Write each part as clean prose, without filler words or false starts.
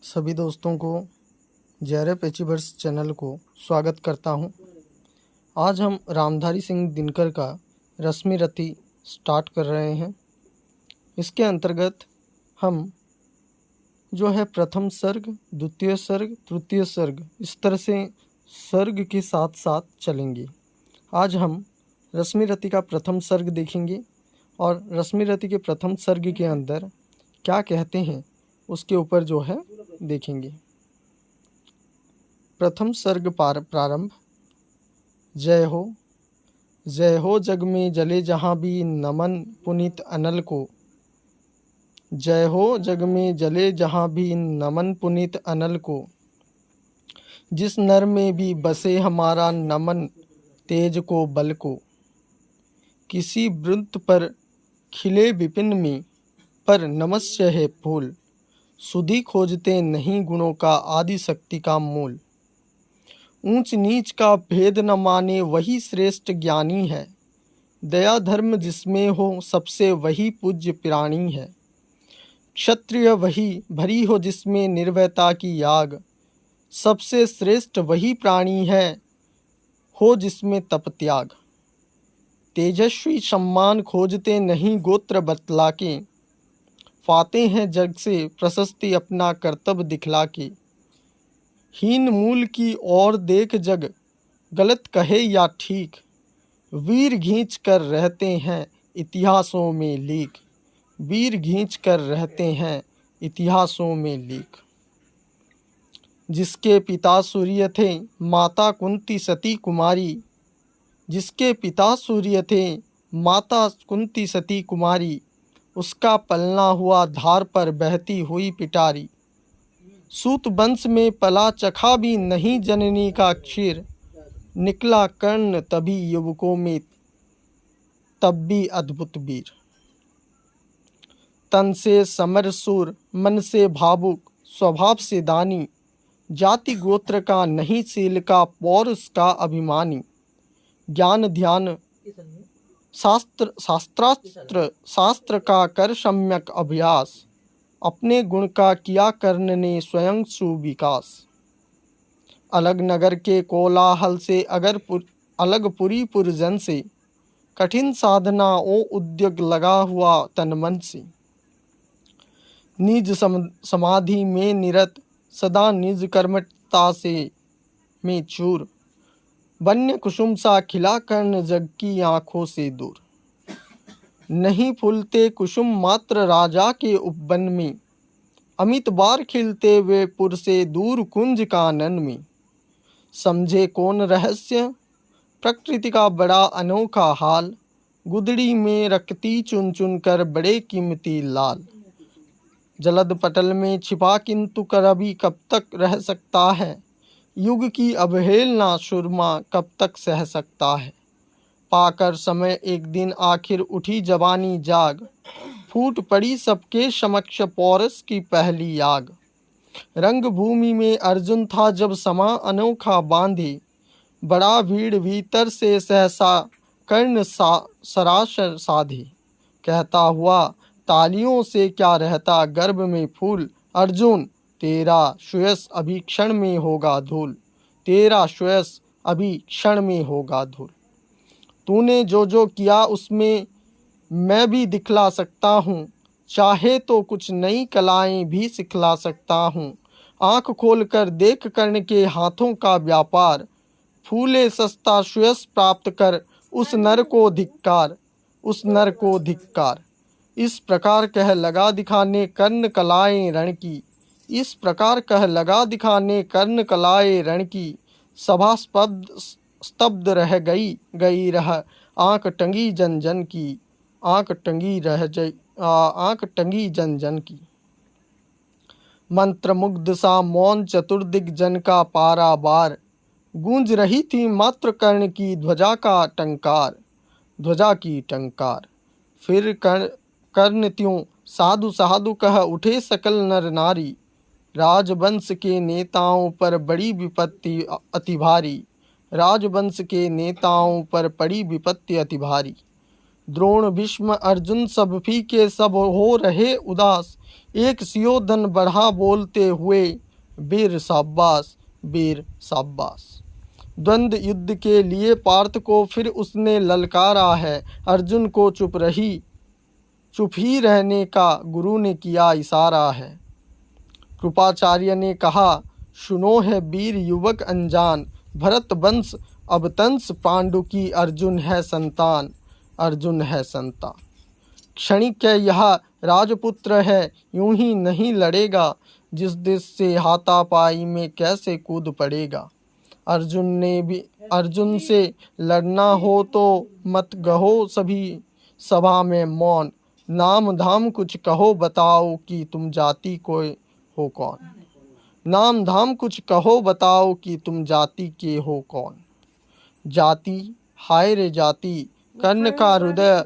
सभी दोस्तों को जयरप एचीवर्स चैनल को स्वागत करता हूं। आज हम रामधारी सिंह दिनकर का रश्मि रति स्टार्ट कर रहे हैं। इसके अंतर्गत हम जो है प्रथम सर्ग, द्वितीय सर्ग, तृतीय सर्ग, इस तरह से सर्ग के साथ साथ चलेंगे। आज हम रश्मि रति का प्रथम सर्ग देखेंगे और रश्मि रति के प्रथम सर्ग के अंदर क्या कहते हैं उसके ऊपर जो है देखेंगे। प्रथम सर्ग प्रारंभ। जय हो जग में जले जहाँ भी नमन पुनीत अनल को। जय हो जग में जले जहाँ भी नमन पुनीत अनल को। जिस नर में भी बसे हमारा नमन तेज को बल को। किसी वृंत पर खिले विपिन में पर नमस्य है फूल। सुधि खोजते नहीं गुणों का आदि शक्ति का मूल। ऊंच नीच का भेद न माने वही श्रेष्ठ ज्ञानी है। दया धर्म जिसमें हो सबसे वही पूज्य प्राणी है। क्षत्रिय वही भरी हो जिसमें निर्भयता की आग। सबसे श्रेष्ठ वही प्राणी है हो जिसमें तप त्याग। तेजस्वी सम्मान खोजते नहीं गोत्र बतला के। पाते हैं जग से प्रशस्ति अपना कर्तव्य दिखला के। हीन मूल की ओर देख जग गलत कहे या ठीक। वीर घींच कर रहते हैं इतिहासों में लीक। वीर घींच कर रहते हैं इतिहासों में लीक। जिसके पिता सूर्य थे माता कुंती सती कुमारी। जिसके पिता सूर्य थे माता कुंती सती कुमारी। उसका पलना हुआ धार पर बहती हुई पिटारी। सूत वंश में पला चखा भी नहीं जननी का क्षीर। निकला कर्ण तभी युवकों में तब भी अद्भुत वीर। तन से समरसूर मन से भावुक स्वभाव से दानी। जाति गोत्र का नहीं शील का पौरुष का अभिमानी। ज्ञान ध्यान शास्त्र का कर सम्यक अभ्यास। अपने गुण का किया कर्ण ने स्वयं सुविकास। अलग नगर के कोलाहल से अलग पुरी पुरजन से। कठिन साधना ओ उद्योग लगा हुआ तन मन से। निज समाधि में निरत सदा निज कर्मठता से में चूर। वन्य कुसुम सा खिला कर्ण जग की आंखों से दूर। नहीं फूलते कुसुम मात्र राजा के उपवन में। अमित बार खिलते वे पुर से दूर कुंज कानन में। समझे कौन रहस्य प्रकृति का बड़ा अनोखा हाल। गुदड़ी में रखती चुन चुन कर बड़े कीमती लाल। जलद पटल में छिपा किंतु कभी कब तक रह सकता है। युग की अवहेलना सुरमा कब तक सह सकता है। पाकर समय एक दिन आखिर उठी जवानी जाग। फूट पड़ी सबके समक्ष पौरस की पहली आग। रंग भूमि में अर्जुन था जब समा अनोखा बांधे। बड़ा भीड़ भीतर से सहसा कर्ण सरासर साधे। कहता हुआ तालियों से क्या रहता गर्भ में फूल। अर्जुन तेरा श्रेयस अभी क्षण में होगा धूल। तेरा श्रेयस अभी क्षण में होगा धूल। तूने जो जो किया उसमें मैं भी दिखला सकता हूँ। चाहे तो कुछ नई कलाएं भी सिखला सकता हूँ। आँख खोल कर देख कर्ण के हाथों का व्यापार। फूले सस्ता श्रेयस प्राप्त कर उस नर को धिक्कार। उस नर को धिक्कार। इस प्रकार कह लगा दिखाने कर्ण कलाएं रण की। इस प्रकार कह लगा दिखाने कर्ण कलाएं रण की। सभा स्तब्ध रह गई रह आंख टंगी जन जन की। आंख टंगी जन जन की। मंत्रमुग्ध सा मौन चतुर्दिग जन का पारावार। गूंज रही थी मात्र कर्ण की ध्वजा का टंकार। ध्वजा की टंकार। फिर कर्ण त्यों साधु साधु कह उठे सकल नर नारी। राजवंश के नेताओं पर बड़ी विपत्ति अति भारी। राजवंश के नेताओं पर पड़ी विपत्ति अति भारी। द्रोण भीष्म अर्जुन सब फीके सब हो रहे उदास। एक सुयोधन बढ़ा बोलते हुए वीर शाबाश वीर शाबाश। द्वंद्व युद्ध के लिए पार्थ को फिर उसने ललकारा है। अर्जुन को चुप ही रहने का गुरु ने किया इशारा है। कृपाचार्य ने कहा सुनो है वीर युवक अनजान। भरत वंश अब तंस पांडु की अर्जुन है संतान। अर्जुन है संतान। क्षणिक है यह राजपुत्र है यूं ही नहीं लड़ेगा। जिस देश से हाथापाई में कैसे कूद पड़ेगा। अर्जुन से लड़ना हो तो मत कहो सभी सभा में मौन। नाम धाम कुछ कहो बताओ कि तुम जाति कोई हो कौन। नाम धाम कुछ कहो बताओ कि तुम जाति के हो कौन। जाति हाय रे जाति कर्ण का हृदय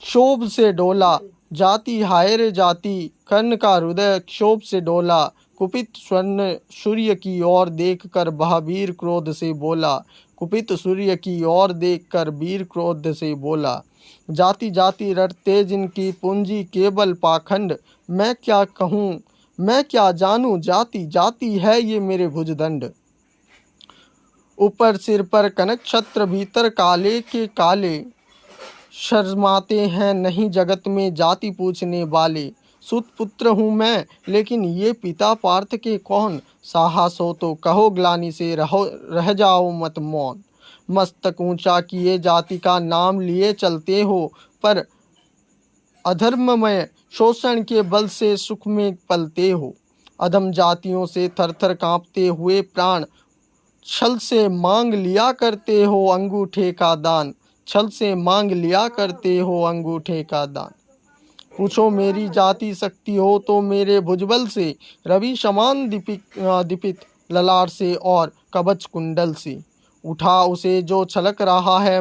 क्षोभ से डोला। जाति हाय रे जाति कर्ण का हृदय क्षोभ से डोला। कुपित स्वर्ण सूर्य की ओर देखकर वह वीर क्रोध से बोला। कुपित सूर्य की ओर देखकर वीर क्रोध से बोला। जाति जाति रटते जिनकी पूंजी केवल पाखंड। मैं क्या कहूँ मैं क्या जानूं जाति जाति है ये मेरे भुजदंड। ऊपर सिर पर कनक छत्र भीतर काले के काले। शर्माते हैं नहीं जगत में जाति पूछने वाले। सुत पुत्र हूँ मैं लेकिन ये पिता पार्थ के कौन। साहस हो तो कहो ग्लानि से रह जाओ मत मौन। मस्तक ऊंचा किए जाति का नाम लिए चलते हो पर अधर्ममय शोषण के बल से सुख में पलते हो। अधम जातियों से थरथर कांपते हुए प्राण छल से मांग लिया करते हो अंगूठे का दान। छल से मांग लिया करते हो अंगूठे का दान। पूछो मेरी जाति शक्ति हो तो मेरे भुजबल से। रवि समान दीपित ललाट से और कवच कुंडल से। उठा उसे जो छलक रहा है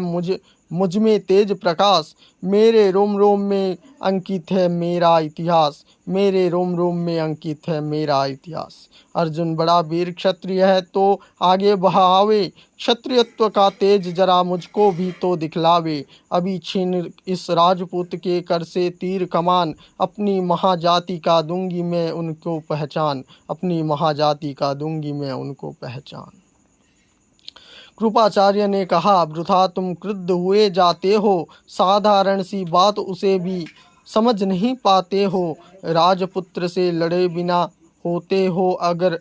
मुझ में तेज प्रकाश। मेरे रोम रोम में अंकित है मेरा इतिहास। मेरे रोम रोम में अंकित है मेरा इतिहास। अर्जुन बड़ा वीर क्षत्रिय है तो आगे बहावे। क्षत्रियत्व का तेज जरा मुझको भी तो दिखलावे। अभी छीन इस राजपूत के कर से तीर कमान। अपनी महाजाति का दूंगी मैं उनको पहचान। अपनी महाजाति का दूंगी मैं उनको पहचान। कृपाचार्य ने कहा वृथा तुम क्रुद्ध हुए जाते हो। साधारण सी बात उसे भी समझ नहीं पाते हो। राजपुत्र से लड़े बिना होते हो अगर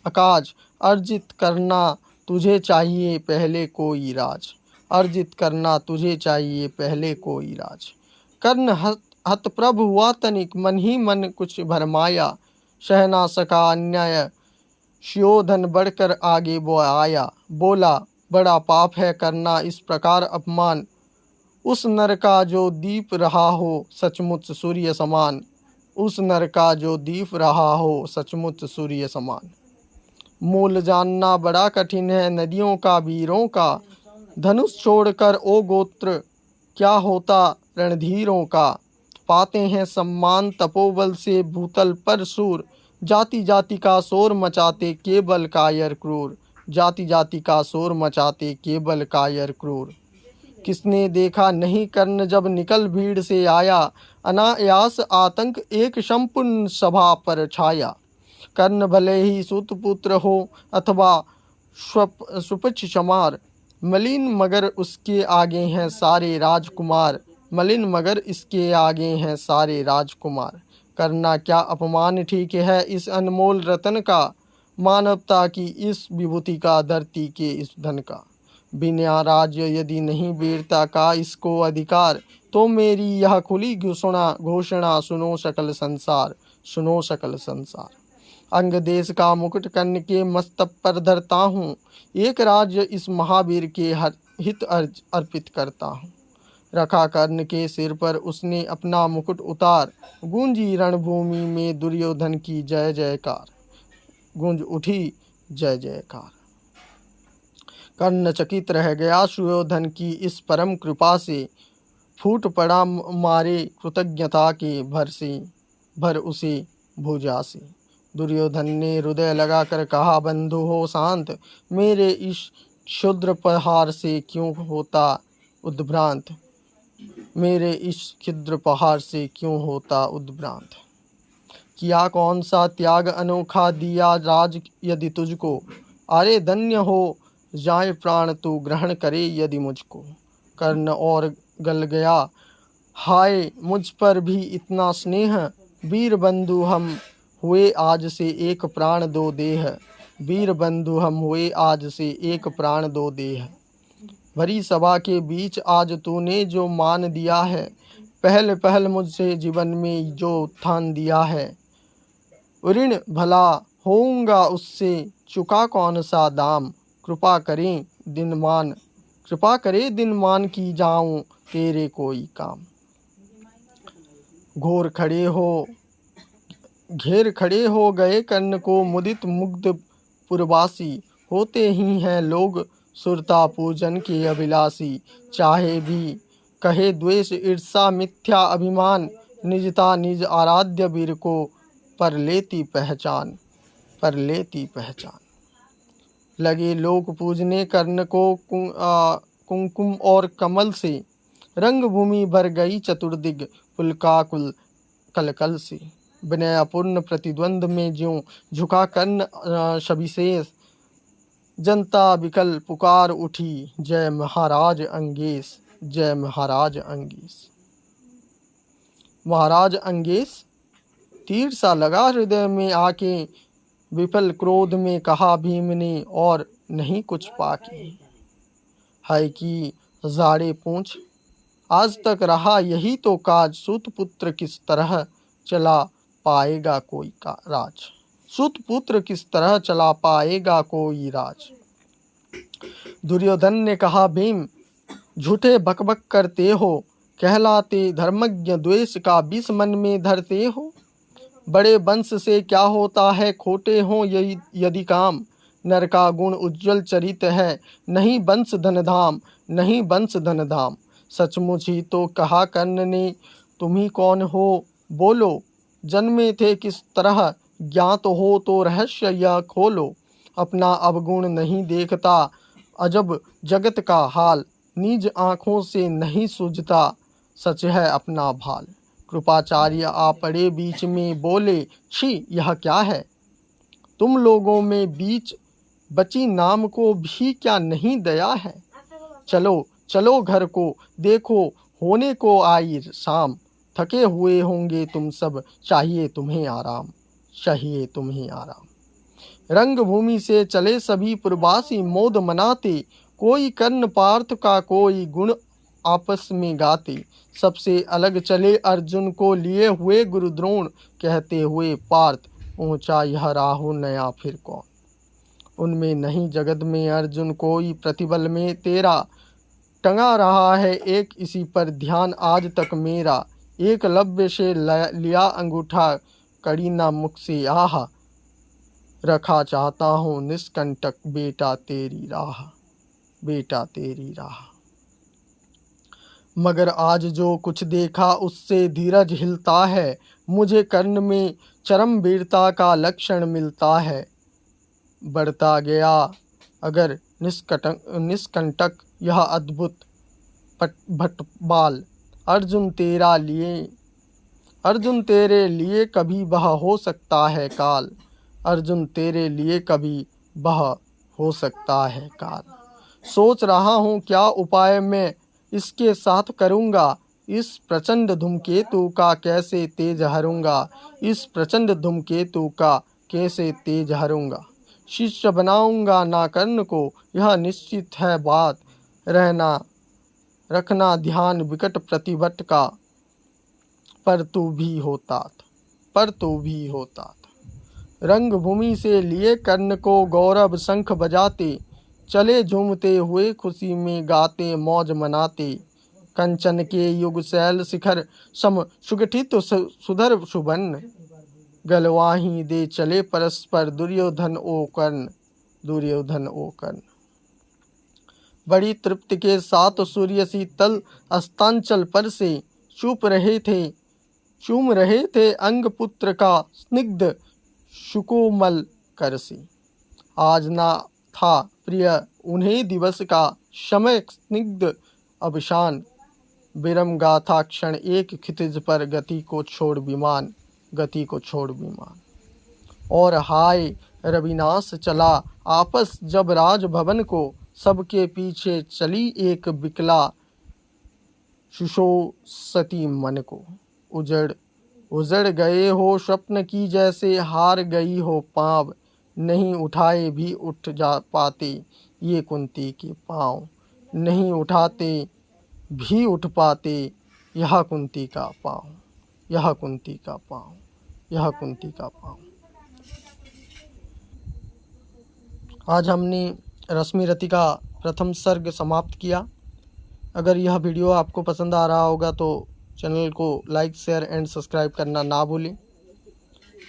अकाज। अर्जित करना तुझे चाहिए पहले कोई राज। अर्जित करना तुझे चाहिए पहले कोई राज। कर्ण हतप्रभ हुआ तनिक मन ही मन कुछ भरमाया। सह ना सका अन्याय सुयोधन बढ़कर आगे वो आया। बोला बड़ा पाप है करना इस प्रकार अपमान। उस नर का जो दीप रहा हो सचमुच सूर्य समान। उस नर का जो दीप रहा हो सचमुच सूर्य समान। मूल जानना बड़ा कठिन है नदियों का वीरों का। धनुष छोड़कर ओ गोत्र क्या होता रणधीरों का। पाते हैं सम्मान तपोबल से भूतल पर सूर। जाति जाति का शोर मचाते केवल कायर क्रूर। जाति जाति का शोर मचाते केवल कायर क्रूर। किसने देखा नहीं कर्ण जब निकल भीड़ से आया। अनायास आतंक एक संपूर्ण सभा पर छाया। कर्ण भले ही सूतपुत्र हो अथवा सुपच चमार। मलिन मगर उसके आगे हैं सारे राजकुमार। मलिन मगर इसके आगे हैं सारे राजकुमार। करना क्या अपमान ठीक है इस अनमोल रतन का। मानवता की इस विभूति का धरती के इस धन का। बिना राज्य यदि नहीं वीरता का इसको अधिकार। तो मेरी यह खुली घोषणा सुनो सकल संसार। सुनो सकल संसार। अंग देश का मुकुट कर्ण के मस्तक पर धरता हूँ। एक राज्य इस महावीर के हित अर्पित करता हूँ। रखा कर्ण के सिर पर उसने अपना मुकुट उतार। गूंजी रणभूमि में दुर्योधन की जय जयकार। गूंज उठी जय जयकार। कर्ण चकित रह गया सुयोधन की इस परम कृपा से। फूट पड़ा मारे कृतज्ञता के भर उसे भुजा से। दुर्योधन ने हृदय लगाकर कहा बंधु हो शांत। मेरे इस क्षुद्र प्रहार से क्यों होता उद्भ्रांत। मेरे इस क्षुद्र पहाड़ से क्यों होता उद्भ्रांत। किया कौन सा त्याग अनोखा, दिया राज यदि तुझको। अरे धन्य हो जाए प्राण तू, ग्रहण करे यदि मुझको। कर्ण और गल गया, हाय मुझ पर भी इतना स्नेह। वीर बंधु हम हुए आज से एक प्राण दो देह। वीर बंधु हम हुए आज से एक प्राण दो देह। भरी सभा के बीच आज तूने जो मान दिया है, पहल पहल मुझसे जीवन में जो उत्थान दिया है। ऋण भला होऊंगा उससे, चुका कौन सा दाम। कृपा करें दिन मान की जाऊं तेरे कोई काम। घेर खड़े हो गए कर्ण को, मुदित मुग्ध पुरवासी। होते ही हैं लोग सुरता पूजन के अभिलाषी। चाहे भी कहे द्वेष ईर्षा मिथ्या अभिमान, निजता निज आराध्य वीर को पर लेती पहचान। लगे लोग पूजने कर्ण को कुंकुम और कमल से। रंग भूमि भर गई चतुर्दिग पुलकाकुल कलकल से। विनयपूर्ण प्रतिद्वंद में ज्यों झुका कर्ण सविशेष। जनता विकल पुकार उठी, जय महाराज अंगेश, जय महाराज अंगेश। महाराज अंगेश तीर सा लगा हृदय में आके, विफल क्रोध में कहा भीम ने, और नहीं कुछ पाके। है कि जाड़े पूंछ आज तक रहा यही तो काज। सूत पुत्र किस तरह चला पाएगा कोई का राज। सूत पुत्र किस तरह चला पाएगा कोई राज। दुर्योधन ने कहा भीम, झूठे बकबक करते हो। कहलाते धर्मज्ञ, द्वेष का विष मन में धरते हो। बड़े वंश से क्या होता है, खोटे हो यदि काम। नर का गुण उज्ज्वल चरित है, नहीं वंश धन धाम। सचमुच ही तो कहा कर्ण ने, तुम ही कौन हो बोलो। जन्मे थे किस तरह, ज्ञात हो तो रहस्य यह खोलो। अपना अवगुण नहीं देखता, अजब जगत का हाल। निज आँखों से नहीं सूझता, सच है अपना भाल। कृपाचार्य आ पड़े बीच में, बोले छी यह क्या है। तुम लोगों में बीच बची नाम को भी क्या नहीं दया है। चलो चलो घर को, देखो होने को आई शाम। थके हुए होंगे तुम सब, चाहिए तुम्हें आराम। रंग भूमि से चले सभी पुरवासी, मोद मनाते। कोई कर्ण पार्थ का कोई गुण आपस में गाते। सबसे अलग चले अर्जुन को लिए हुए गुरु द्रोण, कहते हुए पार्थ, ऊंचा यह राहु नया फिर कौन। उनमें नहीं जगत में अर्जुन कोई, प्रतिबल में तेरा। टंगा रहा है एक इसी पर ध्यान आज तक मेरा। एकलव्य से लिया अंगूठा, कड़ी ना मुख से आह। रखा चाहता हूँ निष्कंटक बेटा तेरी राह। मगर आज जो कुछ देखा उससे धीरज हिलता है। मुझे कर्ण में चरम वीरता का लक्षण मिलता है। बढ़ता गया अगर निष्कंटक यह अद्भुत भटबाल। अर्जुन तेरे लिए कभी वह हो सकता है काल। सोच रहा हूँ क्या उपाय मैं इसके साथ करूँगा। इस प्रचंड धूमकेतु का कैसे तेज हरूंगा। शिष्य बनाऊंगा ना कर्ण को, यह निश्चित है बात। रखना ध्यान विकट प्रतिभट का, पर तू भी होता। रंग भूमि से लिए कर्ण को गौरव शंख बजाते। चले झूमते हुए खुशी में गाते मौज मनाते। कंचन के युग शैल शिखर सम सुगठित सुधर सुबन। गलवाही दे चले परस्पर, दुर्योधन ओ कर्ण। बड़ी तृप्ति के साथ सूर्य शीतल अस्तांचल पर से चूम रहे थे अंग पुत्र का स्निग्ध सुकोमल कर से। आज ना था प्रिय उन्हें दिवस का, समय स्निग्ध अवसान। विरम गाथा क्षण एक क्षितिज पर, गति को छोड़ विमान, गति को छोड़ विमान। और हाय रविनाश चला आपस जब राजभवन को, सबके पीछे चली एक विकला सुशोषती मन को। उजड़ उजड़ गए हो स्वप्न की जैसे, हार गई हो पाँव, नहीं उठाए भी उठ जा पाते ये कुंती के पाँव, नहीं उठाते भी उठ पाते यह कुंती का पाँव, यह कुंती का पाँव, यह कुंती का पाँव। आज हमने रश्मि रति का प्रथम सर्ग समाप्त किया। अगर यह वीडियो आपको पसंद आ रहा होगा तो चैनल को लाइक शेयर एंड सब्सक्राइब करना ना भूलें।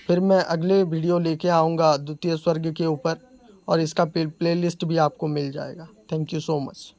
फिर मैं अगले वीडियो लेके आऊँगा द्वितीय स्वर्ग के ऊपर, और इसका प्लेलिस्ट भी आपको मिल जाएगा। Thank you so much.